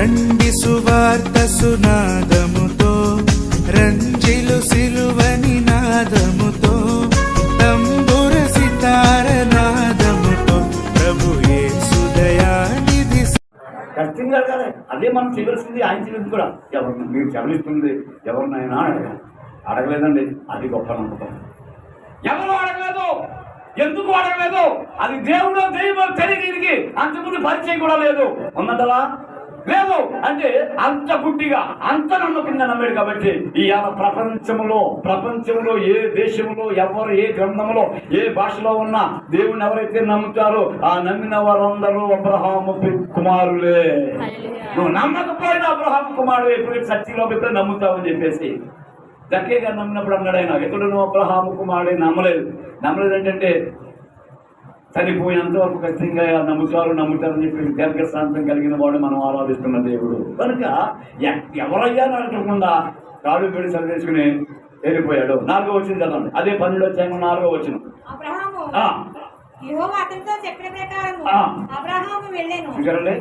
రండి సువార్త సునాదముతో, రంజిలు సిలువని నాదముతో, తంబుర సితార నాదముతో ప్రభు యేసు దయానిధి. ఖచ్చితంగా కదా, అదే మనం చేయవలసింది. ఆయన చేయలేదు కూడా. ఎవరు మీరు చదివిస్తుంది ఎవరినైనా అడగలేదండి. అది గొప్ప నమ్మకం. ఎవరు అడగలేదు. ఎందుకు అడగలేదు? అది దేవుడో దైవమో తెలియదు. అంతకుముందు పరిచయం కూడా లేదు. ఉన్నదలా లేదు అంటే అంత గుడ్డిగా అంత నమ్మకంగా నమ్మాడు. కాబట్టి ఇవాళ ప్రపంచంలో ఏ దేశంలో ఎవరు ఏ గ్రంథంలో ఏ భాషలో ఉన్నా దేవుని ఎవరైతే నమ్ముతారో ఆ నమ్మిన వారందరూ అబ్రహాము కుమారులే. నువ్వు నమ్మకపోయినా అబ్రహాము కుమారుడు ఎప్పుడు సత్యంలో ఎప్పుడు నమ్ముతావని చెప్పేసి దక్కేగా నమ్మినప్పుడు అన్నాడు ఆయన. ఎక్కడ నువ్వు అబ్రహాము కుమారుడే నమ్మలేదు అంటే చనిపోయినంత వరకు ఖచ్చితంగా నమ్ముతారని చెప్పి దీర్ఘశాంతం కలిగిన వాడు మనం ఆరాధిస్తున్న దేవుడు. కనుక ఎవరయ్యా అనకుండా కాడు పెడి సరిచేసుకుని వెళ్ళిపోయాడు. 4వ వచనం చదవండి. అదే 12వ అధ్యాయం 4వ వచనం. చూసారండి,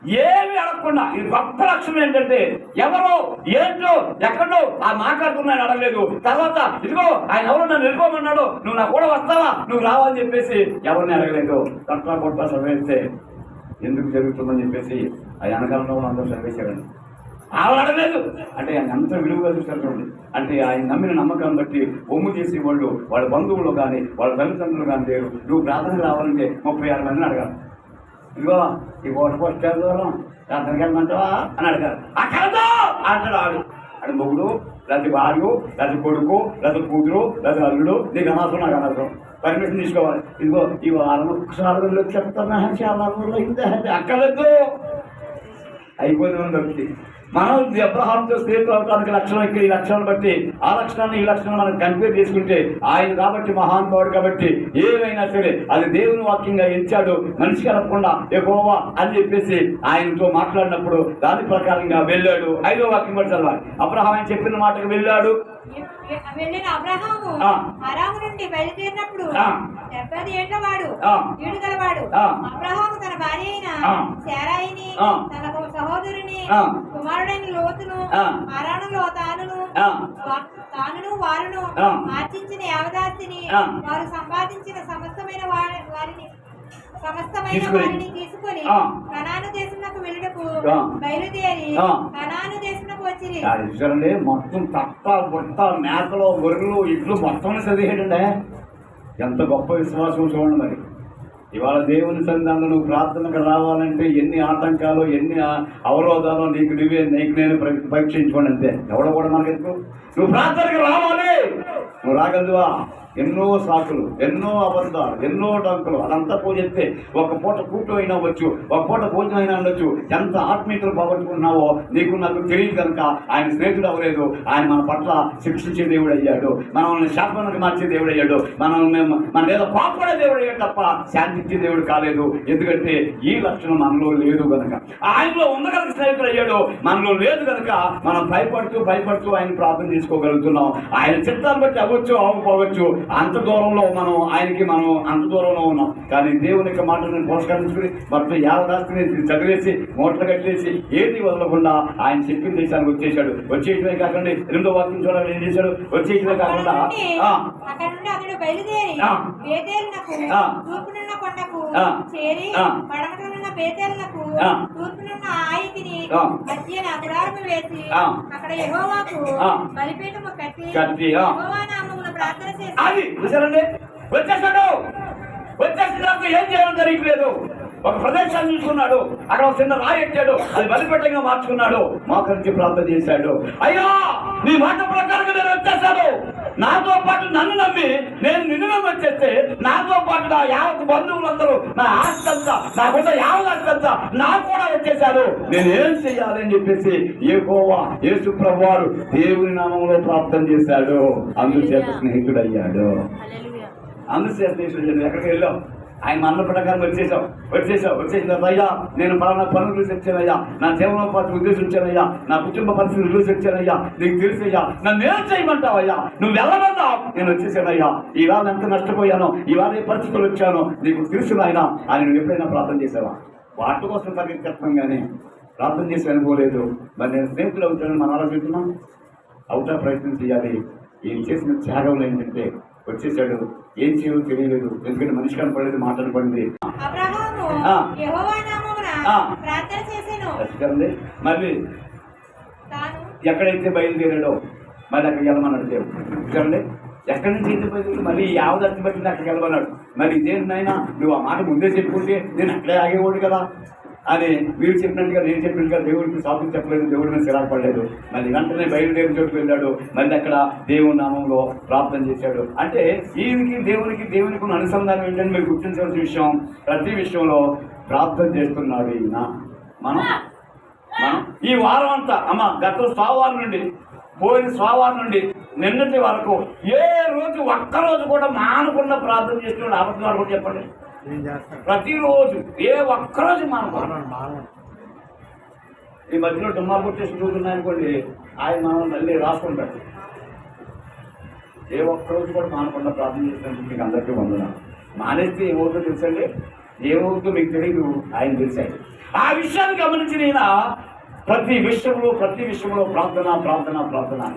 ఏమి అడగకుండా. ఇది గొప్ప లక్షణం ఏంటంటే ఎవరో ఏంటో ఎక్కడో ఆ మాట్లాడుతున్నాయని అడగలేదు. తర్వాత ఇదిగో ఆయన ఎవరు నన్ను వెళ్ళిపోమన్నాడు, నువ్వు నా కూడా వస్తావా, నువ్వు రావని చెప్పేసి ఎవరిని అడగలేదు. కొట్ట సర్వేస్తే ఎందుకు జరుగుతుందని చెప్పేసి ఆ వెనకాలంలో అందరూ సర్వేశారండి. ఆవిడ అడగలేదు అంటే ఆయన ఎంత విలువగా చూస్తారు చూడండి. అంటే ఆయన నమ్మిన నమ్మకాన్ని బట్టి ఒమ్ము చేసేవాళ్ళు వాళ్ళ బంధువులు కానీ వాళ్ళ తల్లిదండ్రులు కానీ లేరు. నువ్వు ప్రార్థన రావాలంటే 36 మందిని అడగాలి. ఇదిగో ఈ పోస్ట్ దూరం ప్రార్థనకి వెళ్ళమంటావా అని అడగారు. అక్కడతో అంటాడు ఆడు మొగుడు లేదా భార్య లేదా కొడుకు లేదా కూతురు లేదా అల్లుడు, నీకు అనవసరం నాకు అనవసరం, పర్మిషన్ తీసుకోవాలి. ఇదిగో ఈ వారం ఒకసారి చెప్తాను చాలా అక్కర్లేదు. అయిపోయింది బట్టి మనం అబ్రహాంతో స్నేహితులు అవడానికి లక్షణం ఇక్కడ ఈ లక్షణాలు బట్టి ఆ లక్షణాన్ని ఈ లక్షణాలు మనం కంపేర్ చేసుకుంటే ఆయన కాబట్టి మహానుభావుడు కాబట్టి ఏమైనా సరే అది దేవుని వాక్యంగా ఎంచాడు. మనిషి కలపకుండా యెహోవా అని చెప్పేసి ఆయనతో మాట్లాడినప్పుడు దాని ప్రకారంగా వెళ్ళాడు. 5వ వాక్యం కూడా చదవాలి. అబ్రహాం ఆయన చెప్పిన మాటకు వెళ్ళాడు. వెళ్ళిన అబ్రహాము అరాము నుండి బయలుదేరినప్పుడు 70 ఏళ్ల వాడు, ఈడు గలవాడు. అబ్రహాము తన భార్య అయిన శారాయిని, తన సహోదరుని కుమారుడైన లోతును, అరానులో తానును వారును ఆర్జించిన యావదాస్తిని, వారు సంపాదించిన సమస్తమైన వారిని తీసుకొని కనాను దేశంలోకి వెళ్ళుటకు బయలుదేరి కనాను దేశంలోకి వచ్చి మొత్తం తప్ప బొట్ట మేకలు గొర్రెలు ఇట్లు మొత్తం చదివేయండి. ఎంత గొప్ప విశ్వాసం చూడండి. మరి ఇవాళ దేవుని సన్నిధానంలో నువ్వు ప్రార్థనకు రావాలంటే ఎన్ని ఆటంకాలు ఎన్ని అవరోధాలు నీకు నేను పరీక్షించుకోండి. అంతే. ఎవడో కూడా మనకెందుకు, నువ్వు ప్రార్థనకు రావాలి. నువ్వు రాగలదువా? ఎన్నో సాకులు, ఎన్నో అబద్ధాలు, ఎన్నో టంకులు, అదంతా పోజెత్తే ఒక పూట కూటు అయినా వచ్చు, ఒక పూట భోజనం అయినా ఉండొచ్చు. ఎంత ఆత్మీయతలు పోగొట్టుకున్నావో నీకు నాకు తెలియదు. కనుక ఆయన స్నేహితుడు అవ్వలేదు. ఆయన మన పట్ల శిక్షించే దేవుడు అయ్యాడు, మనల్ని శాపనకు మార్చే దేవుడు అయ్యాడు, మన మీద పాపడే దేవుడు అయ్యాడు తప్ప శాంతించే దేవుడు కాలేదు. ఎందుకంటే ఈ లక్షణం మనలో లేదు కనుక. ఆయనలో ఉన్న కనుక స్నేహితుడు అయ్యాడు, మనలో లేదు కనుక మనం భయపడుతూ ఆయన ప్రార్థన చేసుకోగలుగుతున్నాం. ఆయన చిత్తాన్ని బట్టి అవ్వచ్చు అవ్వకపోవచ్చు. అంత దూరంలో మనం అంత దూరంలో ఉన్నాం. కానీ దేవుని యొక్క మాటలను పురస్కరించుకుని మొత్తం యావదాస్తిని చదివేసి మూటలు కట్టేసి ఏది వదలకుండా ఆయన చెప్పిన దేశానికి వచ్చేసాడు. వచ్చేయటమే కాకుండా 8వ వాక్యం చూడాలి. ఏం చేశాడు? వచ్చేయటమే కాకుండా అది చూసారండి. వచ్చేసినాక ఏం చేయడం జరగలేదు. ఒక ప్రదేశాన్ని చూసుకున్నాడు, అక్కడ ఒక చిన్న రాయి ఎట్టాడు, అది బలిపెట్టంగా మార్చుకున్నాడు, మోకరించి ప్రార్థన చేశాడు. అయ్యా నీ మాట ప్రకారంగా నేను వచ్చేసాను. నాతో పాటు నన్ను నమ్మి నేను నిన్ను నమ్మి వచ్చేస్తే నాతో పాటు నా యావత్ బంధువులందరూ నా ఆస్తి అంతా నాకున్న యావత్ అంతా నాకు కూడా వచ్చేసారు. నేనేం చెయ్యాలి అని చెప్పేసి యెహోవా యేసు ప్రభువారు దేవుని నామంలో ప్రార్థన చేశాడు. అందుచేత స్నేహితుడు అయ్యాడు. అందుచేత స్నేహితుడు. ఎక్కడికి వెళ్ళాం? ఆయన అన్న ప్రకారం వచ్చేసిన అయ్యా నేను పలానా పనులు చూసి వచ్చానయ్యా, నా జీవనోపాధి ఉద్దేశం వచ్చానయ్యా, నా కుటుంబ పరిస్థితులు చూసి వచ్చానయ్యా, నీకు తెలుసయ్యా, నన్ను ఏం చేయమంటావయ్యా, నువ్వు వెళ్ళమన్నావు, నేను వచ్చేసానయ్యా. ఈవేళ ఎంత నష్టపోయానో, ఈవేళ ఏ పరిస్థితులు వచ్చానో నీకు తెలుసు నాయన అని నువ్వు ఎప్పుడైనా ప్రార్థన చేసావా? వాటి కోసం పరిగెత్తాం కానీ ప్రార్థన చేసి వెళ్ళిపోలేదు. మరి నేను స్నేహితులు అవుతానని మనం ఆలోచిస్తున్నాం. అవుతా ప్రయత్నం చేయాలి. ఈయన చేసిన త్యాగంలో ఏంటంటే వచ్చేసాడు. ఏం చేయాలో తెలియలేదు, ఎందుకంటే మనిషి కనపడలేదు, మాట కనపడింది. మళ్ళీ ఎక్కడైతే బయలుదేరాడో మళ్ళీ అక్కడికి వెళ్ళమన్నాడు దేవుడు. చూడండి, ఎక్కడి నుంచి అయితే బయలుదేరి మళ్ళీ యావదర్శి బట్టి అక్కడికి వెళ్ళమన్నాడు. మరి ఇదేంటైనా నువ్వు ఆ మాట ముందే చెప్పుకుంటే నేను అక్కడే ఆగేవాడు కదా అని మీరు చెప్పినట్టుగా నేను చెప్పినట్టుగా దేవుడికి సాకు చెప్పలేదు, దేవుడి మీద చిరాకు పడలేదు. మళ్ళీ వెంటనే బయలుదేరి చోటుకు వెళ్ళాడు. మళ్ళీ అక్కడ దేవుని నామంలో ప్రార్థన చేశాడు. అంటే ఈయనకి దేవునికి ఉన్న అనుసంధానం ఏంటంటే మీరు గుర్తించవలసిన విషయం, ప్రతి విషయంలో ప్రార్థన చేస్తున్నాడు ఈయన. మనం ఈ వారం అంతా గత సోమవారం నుండి పోయిన సోమవారం నుండి నిన్నటి వరకు ఏ రోజు ఒక్కరోజు కూడా మానకుండా ప్రార్థన చేస్తున్నాడు. అబద్ధం ఆడుకుంటూ చెప్పండి. ప్రతిరోజు ఏ ఒక్కరోజు మానుకోండి. ఈ మధ్యలో డుమ్మాలు కొట్టేసి చూస్తున్నాయనుకోండి, ఆయన మనం మళ్ళీ రాసుకుంటాడు. ఏ ఒక్కరోజు కూడా మానకుండా ప్రార్థన చేసినందుకు మీకు అందరికీ వందనాలు. మానేస్తే ఏమవుతుందో తెలుసండి, ఏమవుతుందో మీకు తెలియదు, ఆయన తెలిసాడు. ఆ విషయాన్ని గమనించి నేను ప్రతి విషయంలో ప్రార్థన.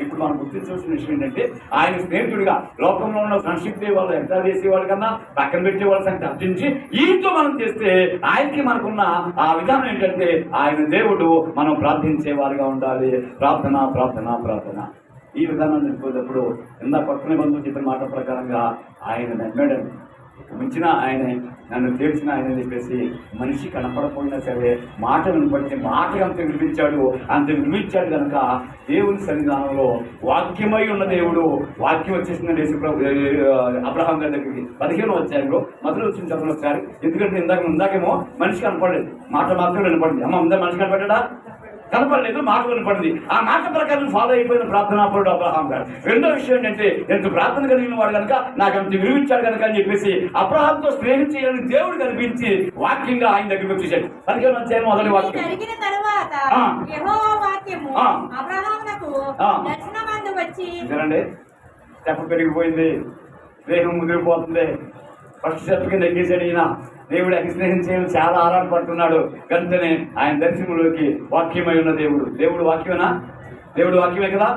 ఇప్పుడు మనం గుర్తించాల్సిన విషయం ఏంటంటే ఆయన స్నేహితుడిగా లోకంలో ఉన్న ఫ్రెండ్షిప్ డే వాళ్ళు ఎంత చేసేవాళ్ళ కన్నా పక్కన పెట్టేవాళ్ళ సంగతి అర్థించి ఈతో మనం చేస్తే ఆయనకి మనకున్న ఆ విధానం ఏంటంటే ఆయన దేవుడు, మనం ప్రార్థించేవారుగా ఉండాలి. ప్రార్థన. ఈ విధానాన్ని నిలిపోయేటప్పుడు ఇందా పక్కనే బంధువు చెప్పిన మాట ప్రకారంగా ఆయన నమ్మాడు. మించిన ఆయన, నన్ను తెలిసిన ఆయన చెప్పేసి మనిషి కనపడకపోయినా సరే మాట వినపడితే మాట అంత వినిపించాడు కనుక దేవుని సన్నిధానంలో వాక్యమై ఉన్న దేవుడు, వాక్యం వచ్చేసిందండి అబ్రహాం గారి దగ్గరికి 15వ అధ్యాయంలో మొదలు వచ్చిన చదువు ఒకసారి. ఎందుకంటే ఇందాకేమో మనిషి కనపడలేదు, మాట మాత్రం వినపడింది. ముందే మనిషి కనపడ్డా? కనపడలేదు, మాట వినపడింది. ఆ మాట ప్రకారం ఫాలో అయిపోయిన ప్రార్థనాపరుడు అబ్రహాం గారు. రెండో విషయం ఏంటంటే ఎంత ప్రార్థన కలిగిన వాడు కనుక నాకు అంత విలువించాడు కనుక అని చెప్పేసి అబ్రహాంతో స్నేహం చేయాలని దేవుడు కనిపించి వాక్యంగా ఆయన దగ్గరికి వచ్చేసాడు. 15వ అధ్యాయం మొదటి వాక్యం. చూడండి, చెప్ప పెరిగిపోయింది, స్నేహం ముదిరిపోతుంది. ఫస్ట్ స్టెప్ కింద ఎక్కేసాడు ఈయన. దేవుడు ఆయన స్నేహం చేయడం చాలా ఆరాటపడుతున్నాడు. వెంటనే ఆయన దర్శనంలోకి వాక్యమై ఉన్న దేవుడు వాక్యమేనా? దేవుడు వాక్యమే కదా.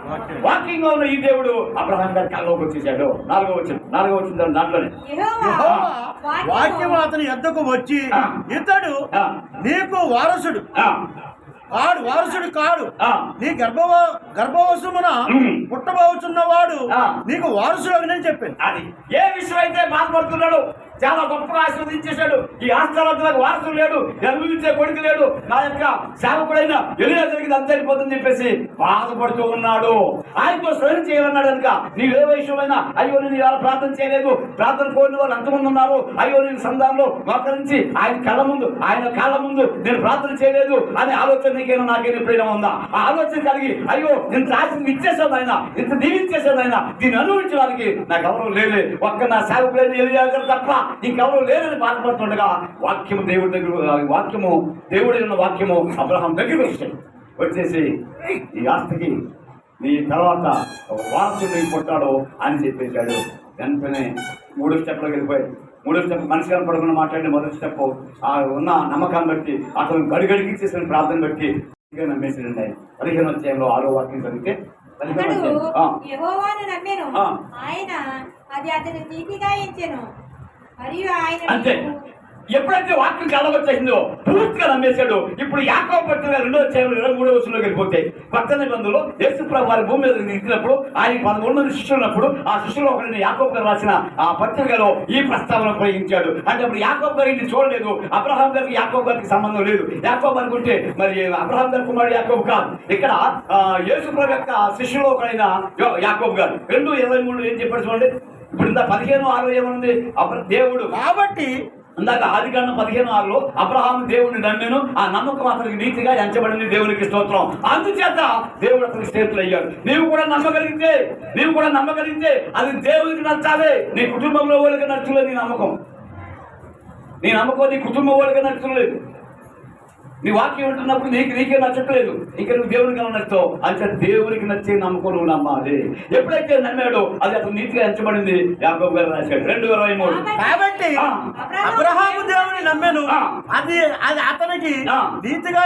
వాక్యంగా ఉన్న ఈ దేవుడు అబ్రహాం గారి కళ్ళలోకి వచ్చేసాడు. 4వ వచ్చిన దాంట్లోనే వాక్యం అతని యొద్దకు వచ్చి, ఇతడు నీకు వారసుడు కాడు, నీ గర్భవశమున పుట్టబోచున్నవాడు నీకు వారసుడు అని చెప్పాను. అది ఏ విషయం అయితే బాధపడుతున్నాడు, చాలా గొప్పగా ఆశీర్వదించేశాడు. ఈ ఆస్థానాలకు వారసుడు లేడు, అనుభవించే కొడుకు లేడు, నా యొక్క సేవకుడైన ఎలియాజరుకి అంత అయిపోతుందని చెప్పేసి బాధపడుతూ ఉన్నాడు. ఆయనతో స్నేహం చేయాలన్నాడు కనుక నీవే విషయమైనా అయ్యో నేను ఇవాళ ప్రార్థన చేయలేదు, ప్రార్థన కోరిన వాళ్ళు ఎంతమంది ఉన్నారు, అయ్యో నేను సంఘంలో మోకరించి ఆయన కాళ్ళ ముందు నేను ప్రార్థన చేయలేదు అనే ఆలోచన నీకేనా నాకేనా ఎప్పుడైనా ఉందా? ఆ ఆలోచన కలిగి అయ్యో ఇంత ఆశను ఇచ్చేసాడు ఆయన, ఇంత దీవించేసాడు ఆయన, దీన్ని అనుభవించడానికి నాకు ఎవరు లేదే, ఒక్క నా సేవకుడైన ఎలియాజరు తప్ప ఇంకెవరు లేదని బాధపడుతుండగా వాక్యము దేవుడైన వాక్యము అబ్రహాం దగ్గర వచ్చేసి ఈ ఆస్తికి నీ తర్వాత వారసుడు పుట్టాడు అని చెప్పేశాడు. వెంటనే 3 స్టెప్లోకి వెళ్ళిపోయాడు. 3వ స్టెప్ మనిషి కనపడకుండా మాట్లాడిన మొదటి స్టెప్ ఆ ఉన్న నమ్మకాన్ని బట్టి అతను గడిగడికి చేసిన ప్రార్థన బట్టి నమ్మేసాడండి. 15వ అధ్యాయంలో 6వ వాక్యం చదివితే అంతే. ఎప్పుడైతే వాక్యం కలవచ్చేసిందో పూర్తిగా నమ్మేశాడు. ఇప్పుడు యాకోబు పత్రిక 2వ అధ్యాయం 23వ వచనంలోకి వెళ్ళిపోతే కొత్త నిబంధనలో యేసు ప్రభువు వారి భూమి మీద నిలిచినప్పుడు ఆయన 11 మంది శిష్యులు ఉన్నప్పుడు ఆ శిష్యులు ఒకరిని యాకోబు గారు రాసిన ఆ పత్రికలో ఈ ప్రస్తావన ప్రయోగించాడు. అంటే అప్పుడు యాకోబు గారు ఇంటి చూడలేదు, అబ్రహాం గారికి యాకోబు గారికి సంబంధం లేదు. యాకోబు అనుకుంటే మరి అబ్రహాం గారి కుమారుడు యాకోబు కాదు. ఇక్కడ యేసు ప్రభు యొక్క శిష్యులు ఒకరైన యాకోబు గారు 2:23 ఏం చెప్పాడు చూడండి. ఇప్పుడు ఇంత 15:6 ఏమనుంది? దేవుడు కాబట్టి ఇందాక ఆదికాండం 15:6 అబ్రహాము దేవుడిని నమ్మెను, ఆ నమ్మకం అతనికి నీతిగా ఎంచబడింది, దేవునికి స్తోత్రం. అందుచేత దేవుడు అతనికి స్నేహితులు అయ్యాడు. నీవు కూడా నమ్మగలిగితే అది దేవునికి నచ్చాలి. నీ కుటుంబంలో వాళ్ళకి నచ్చలేదు, నీ నమ్మకం నీ కుటుంబం వాళ్ళకి నచ్చలేదు. నీ వాక్యం ఉంటున్నప్పుడు నీకే నచ్చట్లేదు, ఇంకా నువ్వు దేవునికి నచ్చుతావు. అంటే దేవునికి నచ్చే నమ్మకం నువ్వు నమ్మాలి. ఎప్పుడైతే నమ్మాడో అది అతను నీతిగా ఎంచబడింది. యాకోబు గారు రాశాడు 2:23. కాబట్టి అబ్రహాము దేవుని నమ్మెను, అది అతనికి నీతిగా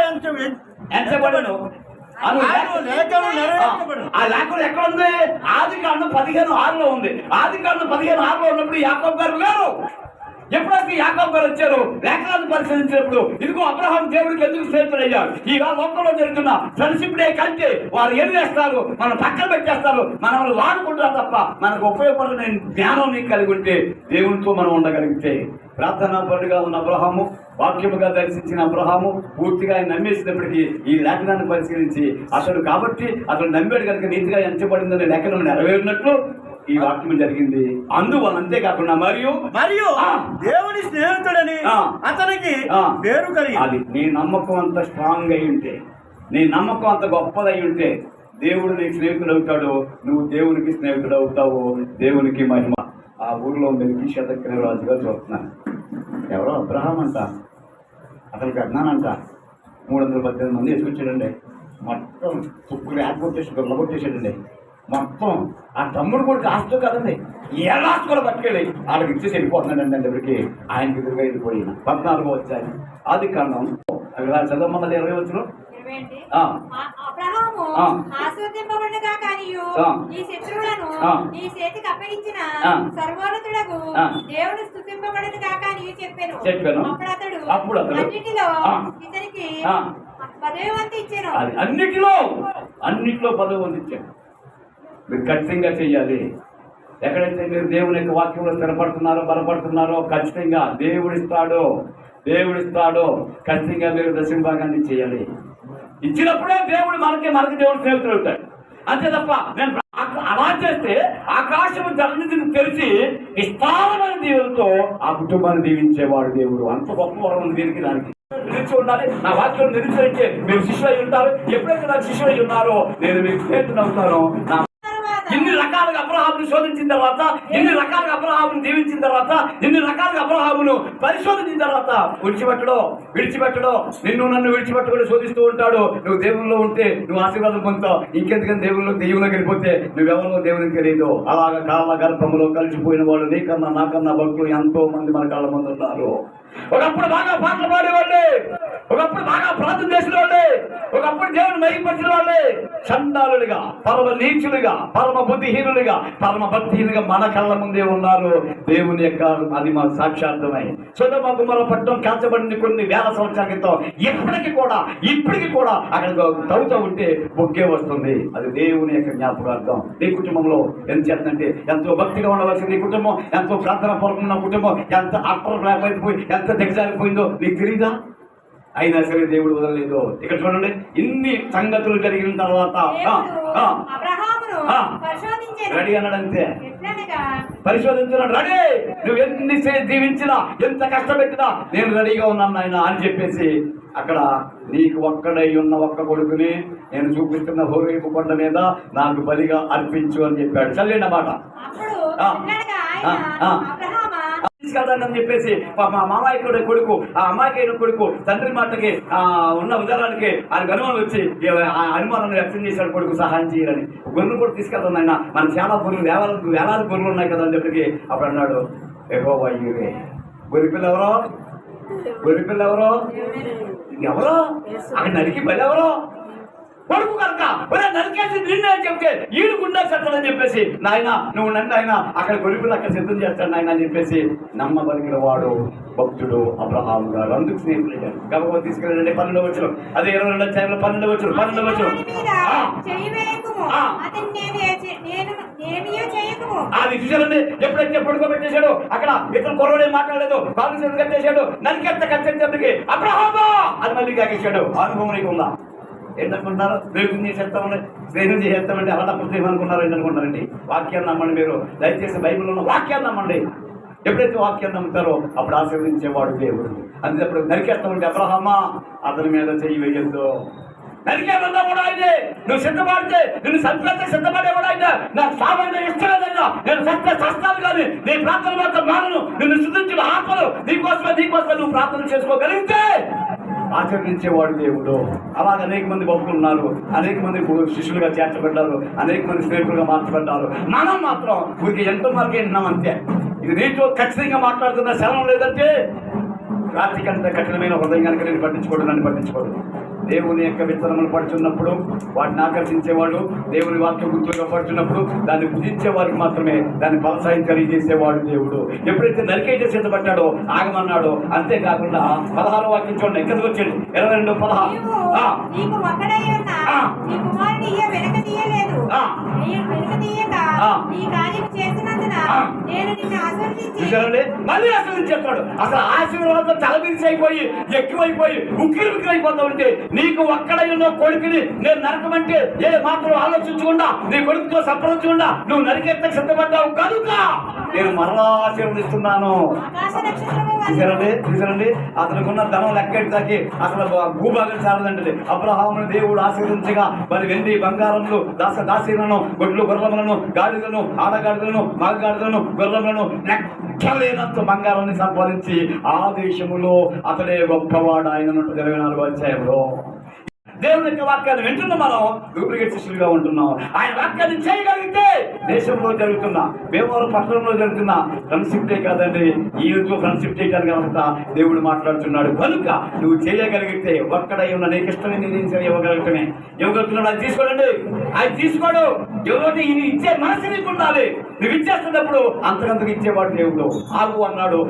ఎంచబడను అను లేఖనం నెరవేర్చబడును. ఆ లేఖనం ఎక్కడ ఉంది? ఆదికాండం 15:6 ఉంది. ఆదికాండం 15:6 ఉన్నప్పుడు యాకోబు గారు లేరు. ఎప్పుడైతే యాకోబు గారు వచ్చారు, లేఖనాన్ని పరిశీలించినప్పుడు ఇదిగో అబ్రహాం దేవుడికి ఎందుకు స్నేహితుడయ్యారు, ఈ లోకంలో జరుగుతున్న ఫ్రెండ్షిప్ డే కంటే వారు ఏం చేస్తారు, మనం పక్కన పెట్టేస్తారు, మనల్ని వాడుకుంటారు తప్ప మనకు ఉపయోగపడిన జ్ఞానం నీకు కలిగి ఉంటే దేవునితో మనం ఉండగలిగితే. ప్రార్థనా పరుడుగా ఉన్న అబ్రహాము, వాక్యముగా దర్శించిన అబ్రహాము పూర్తిగా ఆయన నమ్మేసినప్పటికీ ఈ లేఖనాన్ని పరిశీలించి అతడు నమ్మాడు కనుక నీతిగా ఎంచబడిందని లేఖనం నెరవేరినట్లు ఈ వాక్యం జరిగింది. అందువల్ల అంతేకాకుండా మరియు దేవుని స్నేహితుడని అతనికి పేరు కలిగి. అది నీ నమ్మకం అంత స్ట్రాంగ్ అయి ఉంటే, నీ నమ్మకం అంత గొప్పదై ఉంటే దేవుడు నీకు స్నేహితుడు అవుతాడు, నువ్వు దేవునికి స్నేహితుడు అవుతావు. దేవునికి మహిమ. ఆ ఊర్లో మెల్కీషెదెకు రాజుగా చూస్తున్నాను. ఎవరో అబ్రహాం అంట, అతనికి అజ్ఞానంట 318 మంది ఎసుకొచ్చాడండి. మొత్తం తుప్పులు యాకొట్టేసి గొల్లగొట్టేసాడండి. మొత్తం ఆ తమ్ముడు కూడా ఆస్తూ కదండి, ఎలా కూడా పట్టుకెళ్ళి వాళ్ళకి ఇచ్చేసి వెళ్ళిపోతున్నాడండి. అంటే ఎవరికి ఆయనకి ఎదురుగా వెళ్ళిపోయిన 14 వచ్చాయి. ఆది కాండం చదవమన్నది 20 వచ్చిన అబ్రహాము ఆశీర్వదింపబడునుగా కానియు నీ శత్రువులను నీ చేతికి అప్పగించిన సర్వోన్నతుడగు దేవుడు స్తుతింపబడునుగా కానియు చెప్పాను. అప్పుడు అతడు అన్నిటిలో ఇతనికి పదవి వంతు ఇచ్చాను. అన్నిటిలో పదవి వంతు ఇచ్చాను. మీరు ఖచ్చితంగా చెయ్యాలి. ఎక్కడైతే మీరు దేవుని యొక్క వాక్యంలో స్థిరపడుతున్నారో బలపడుతున్నారో ఖచ్చితంగా దేవుడిస్తాడో. ఖచ్చితంగా మీరు దశంభాగాన్ని చేయాలి. ఇచ్చినప్పుడే దేవుడు మనకి దేవుడు స్నేహితుడు అవుతాడు. అంతే తప్ప నేను అలా చేస్తే ఆకాశము జలనిధిని తెరిచి విస్తారమైన దేవులతో ఆ కుటుంబాన్ని దీవించేవాడు దేవుడు. అంత గొప్ప వరం ఉంది దీనికి. దానికి నిలిచి ఉండాలి. నా వాక్యం నిలిచే మీరు శిష్యులు అయి ఉంటారు. ఎప్పుడైతే నా శిష్యులు అయి ఉన్నారో నేను మీకు స్నేహితుడు అవుతాను. ఇన్ని రకాలుగా అబ్రహామును శోధించిన తర్వాత, ఇన్ని రకాలుగా అబ్రహామును దీవించిన తర్వాత, ఇన్ని రకాలుగా అబ్రహామును పరిశోధించిన తర్వాత విడిచిపెట్టడో నన్ను విడిచిపెట్టకుండా శోధిస్తూ ఉంటాడు. నువ్వు దేవుల్లో ఉంటే నువ్వు ఆశీర్వాదం పొందుతావు. ఇంకెందుకని దేవుళ్ళకి వెళ్ళిపోతే నువ్వెవరో దేవునికి తెలియదు. అలాగా కాళ్ళ గర్భంలో కలిసిపోయిన వాళ్ళు నీకన్నా నాకన్నా భక్తులు ఎంతో మంది మన కాళ్ళ మంది ఉన్నారు. ఒకప్పుడు బాగా పాటలు పాడేవాళ్ళే, ఒకప్పుడు బాగా ప్రార్థన చేసిన వాళ్ళే, ఒకప్పుడు దేవుని మహిమపరిచిన వాళ్ళే చండాలులుగా, పరమ నీచులుగా, పరమ బుద్ధిహీనులుగా, పరమ భక్తిహీనులుగా మన కళ్ళ ముందే ఉన్నారు. దేవుని యొక్క అది మా సాక్షార్థమై సొదొమ గొమొర్రా పట్టణం కాల్చబడింది కొన్ని వేల సంవత్సరాల క్రితం. ఇప్పటికి కూడా అక్కడ తవ్వుతూ ఉంటే బొగ్గే వస్తుంది. అది దేవుని యొక్క జ్ఞాపకార్థం. నీ కుటుంబంలో ఎంత చేద్దంటే ఎంతో భక్తిగా ఉండవలసింది. నీ కుటుంబం ఎంతో ప్రార్థన పడుకున్న కుటుంబం ఎంత అట్టపోయి ఎంత దిగజారిపోయిందో నీకు తెలీదా? అయినా సరే దేవుడు వదలలేదు. ఇక్కడ చూడండి, ఇన్ని సంగతులు జరిగిన తర్వాత రెడీ అన్నాడంతే. పరిశోధించున్నాడు, రెడీ. నువ్వు ఎన్ని దీవించినా ఎంత కష్టపెట్టినా నేను రెడీగా ఉన్నాను ఆయన అని చెప్పేసి అక్కడ నీకు ఒక్కడై ఉన్న ఒక్క కొడుకుని నేను చూపిస్తున్న హోరేపు కొండ మీద నాకు బలిగా అర్పించు అని చెప్పాడు. చల్లండి అన్నమాట. తీసుకెళ్తానని చెప్పేసి మా మామాయికుడు కొడుకు, ఆ అమ్మాయికైన కొడుకు తండ్రి మాటకి ఉన్న ఉదాహరణకి ఆయనకు అనుమానం వచ్చి అనుమానాన్ని వ్యక్తం చేశాడు కొడుకు సహాయం చేయాలని. గొర్రెలు కూడా తీసుకెళ్తాను ఆయన, మనకు చాలా గొర్రెలు వేలాది గొర్రెలు ఉన్నాయి కదా అని చెప్పి అప్పుడు అన్నాడు, యెహోవా ఈరే. గొర్రెపిల్ల ఎవరో ఎవరో అక్కడ నరికి బలి ఎవరో కొడుకు కనుక నరికేసి నిన్నే చెప్తే ఈడు గుండా చేస్తాడని చెప్పేసి నాయన నువ్వు నన్ను ఆయన అక్కడ గొరిపిల్లు అక్కడ సిద్ధం చేస్తాడు నాయన అని చెప్పేసి నమ్మబలిగిన వాడు భక్తుడు అబ్రహాము గారు. అందుకు స్నేహితులు కాబట్టి తీసుకెళ్ళండి 12వ వచనం. అదే 22వ అధ్యాయంలో 12వ వచనం. అది చూసారండి. ఎప్పుడైతే పడుకోబెట్టేశాడు అక్కడ ఇతను కొరవడే మాట్లాడలేదు, కాలు చేతులు కట్టేశాడు, నరికెత్త కట్టేసరికి అబ్రహాము అది మళ్ళీ కాకేశాడు. అనుభవం నీకు ఉందా? ఏంటనుకుంటున్నారు? స్నేహం చేసేస్తామంటే అలా తప్పు స్నేహం అనుకున్నారు ఏంటనుకుంటారండి? వాక్యాన్ని నమ్మండి. మీరు దయచేసి బైబిల్లో ఉన్న వాక్యాన్ని నమ్మండి. ఎప్పుడైతే వాక్యాన్ని నమ్ముతారో అప్పుడు ఆశీర్వదించేవాడు దేవుడు. అందుకే అప్పుడు నరికేస్తామంటే అబ్రహామా అతని మీద చెయ్యి వేయద్దు. నరికేదన్నా కూడా అయితే నువ్వు సిద్ధపడితే నిన్ను సంతృప్తి సిద్ధపడేవాడు అయితే నాకు సామాన్య ఇష్టం లేదన్నా నేను సత్య సస్తాను కానీ నీ ప్రార్థన మాత్రం మానను. నిన్ను శుద్ధించిన ఆత్మలు నీకోసమే నువ్వు ప్రార్థన చేసుకోగలిగితే ఆచరించేవాడు దేవుడు. అలాగే అనేక మంది భక్తులు ఉన్నారు, అనేక మంది శిష్యులుగా చేర్చబడ్డారు, అనేక మంది స్నేహితులుగా మార్చబడ్డారు. మనం మాత్రం ఊరికి ఎంతో వరకు వింటున్నాం అంతే. ఇది నీతో ఖచ్చితంగా మాట్లాడుతున్న శరణం లేదంటే రాత్రి కంటే కఠినమైన హృదయం కనుక నేను నన్ను పట్టించుకోడు. దేవుని యొక్క విత్తనములు పడుతున్నప్పుడు వాటిని ఆకర్షించేవాడు, దేవుని వాక్యం గుర్తుగా పడుతున్నప్పుడు దాన్ని భుజించే వారికి మాత్రమే దాన్ని ఫలసాయం కలిగజేసేవాడు దేవుడు. ఎప్పుడైతే నరికేటే సిద్ధపడ్డాడో ఆగమన్నాడో, అంతేకాకుండా 16వ వాక్యం చూడండి, ఎక్కడికి వచ్చాడు 22:16. నీకు ఒక్కడై ఉన్న నీ కుమారుని వెనక తీయలేదు, వెనక తీయక నీ కార్యం చేసినందున నేను నిన్ను ఆశీర్వదించి. మళ్ళీ ఆశీర్వదించేస్తాడు. అసలు ఆశీర్వాదం తలబిరిసి అయిపోయి ఎక్కువైపోయి ఉక్కిరిబిక్కిరైపోతా ఉంటే, నీకు ఒక్కడై ఉన్న కొడుకుని నేను నరకమంటే ఏ మాత్రం ఆలోచించకుండా, నీ కొడుకుతో సంప్రదించకుండా నువ్వు నరికెత్తకు సిద్ధపడ్డావు కనుక నేను మరలా ఆశీర్వదిస్తున్నాను. చూసారండి అతనికి ఉన్న ధనం లెక్కెట్టాకి అసలు భూభాగం చాలదండి. అబ్రహామును దేవుడు ఆశీర్వదించగా మరి వెండి బంగారములు దాసీలను గొడ్లు గొర్రెలను గాడిదలను ఆడగాడిదలను మగగాడిదలను గొర్రెలను లెక్కలేనంత బంగారాన్ని సంపాదించి ఆ దేశములో అతడే గొప్పవాడు ఆయన 24వ అధ్యాయంలో. దేవుని యొక్క వాక్యాన్ని వింటున్నాం, మనం డూప్లికేట్ శిష్యులుగా ఉంటున్నాం. ఆయన వాక్యాన్ని చేయగలిగితే దేశంలో జరుగుతున్న భీమవరం పట్టణంలో జరుగుతున్న ఫ్రెండ్షిప్ కాదండి, ఈ రోజు ఫ్రెండ్షిప్ చేయడానికి అంతా దేవుడు మాట్లాడుతున్నాడు. కనుక నువ్వు చేయగలిగితే ఒక్కడై ఉన్న నీకు ఇష్టమైన ఇవ్వగలుగుతున్నాడు. అది తీసుకోండి, అది తీసుకోడు. ఎవరి ఇది ఇచ్చే మనసు నీకు ఉండాలి. నువ్వు ఇచ్చేస్తున్నప్పుడు అంతకంతకు ఇచ్చేవాడు దేవుడు. ఆగు అన్నాడు.